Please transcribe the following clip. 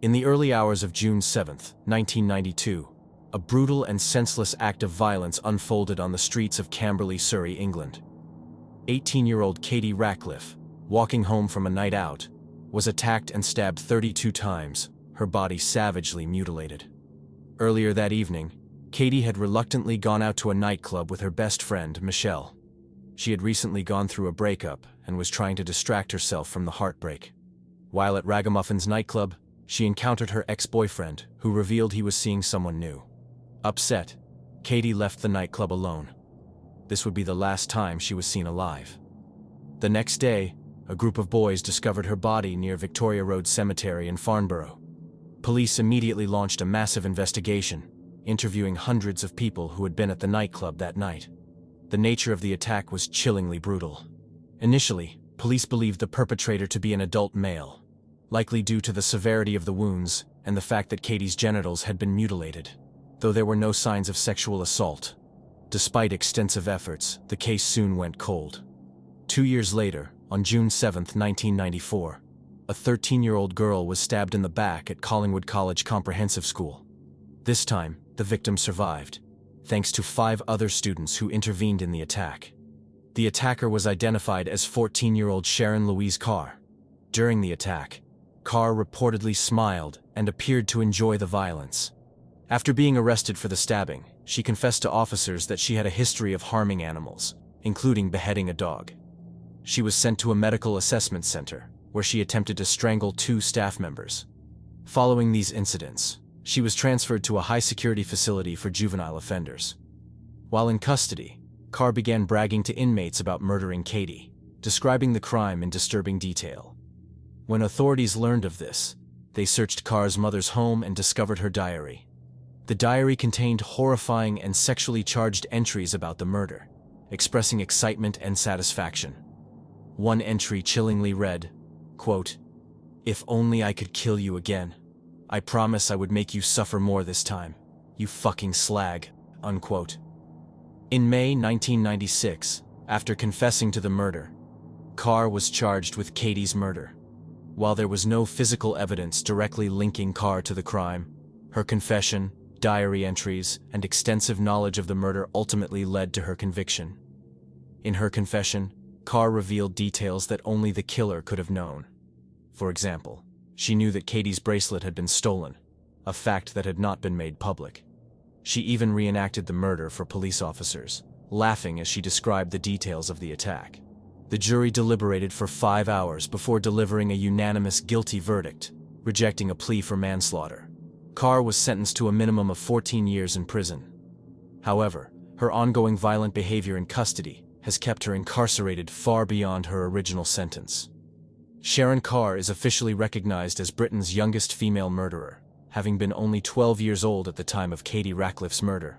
In the early hours of June 7, 1992, a brutal and senseless act of violence unfolded on the streets of Camberley, Surrey, England. 18-year-old Katie Rackliff, walking home from a night out, was attacked and stabbed 32 times, her body savagely mutilated. Earlier that evening, Katie had reluctantly gone out to a nightclub with her best friend, Michelle. She had recently gone through a breakup and was trying to distract herself from the heartbreak. While at Ragamuffin's nightclub, she encountered her ex-boyfriend, who revealed he was seeing someone new. Upset, Katie left the nightclub alone. This would be the last time she was seen alive. The next day, a group of boys discovered her body near Victoria Road Cemetery in Farnborough. Police immediately launched a massive investigation, interviewing hundreds of people who had been at the nightclub that night. The nature of the attack was chillingly brutal. Initially, police believed the perpetrator to be an adult male, likely due to the severity of the wounds and the fact that Katie's genitals had been mutilated, though there were no signs of sexual assault. Despite extensive efforts, the case soon went cold. 2 years later, on June 7, 1994, a 13-year-old girl was stabbed in the back at Collingwood College Comprehensive School. This time, the victim survived, thanks to 5 other students who intervened in the attack. The attacker was identified as 14-year-old Sharon Louise Carr. During the attack, Carr reportedly smiled and appeared to enjoy the violence. After being arrested for the stabbing, she confessed to officers that she had a history of harming animals, including beheading a dog. She was sent to a medical assessment center, where she attempted to strangle 2 staff members. Following these incidents, she was transferred to a high-security facility for juvenile offenders. While in custody, Carr began bragging to inmates about murdering Katie, describing the crime in disturbing detail. When authorities learned of this, they searched Carr's mother's home and discovered her diary. The diary contained horrifying and sexually charged entries about the murder, expressing excitement and satisfaction. One entry chillingly read, quote, "If only I could kill you again. I promise I would make you suffer more this time. You fucking slag," unquote. In May 1996, after confessing to the murder, Carr was charged with Katie's murder. While there was no physical evidence directly linking Carr to the crime, her confession, diary entries, and extensive knowledge of the murder ultimately led to her conviction. In her confession, Carr revealed details that only the killer could have known. For example, she knew that Katie's bracelet had been stolen, a fact that had not been made public. She even reenacted the murder for police officers, laughing as she described the details of the attack. The jury deliberated for 5 hours before delivering a unanimous guilty verdict, rejecting a plea for manslaughter. Carr was sentenced to a minimum of 14 years in prison. However, her ongoing violent behavior in custody has kept her incarcerated far beyond her original sentence. Sharon Carr is officially recognized as Britain's youngest female murderer, having been only 12 years old at the time of Katie Rackliff's murder.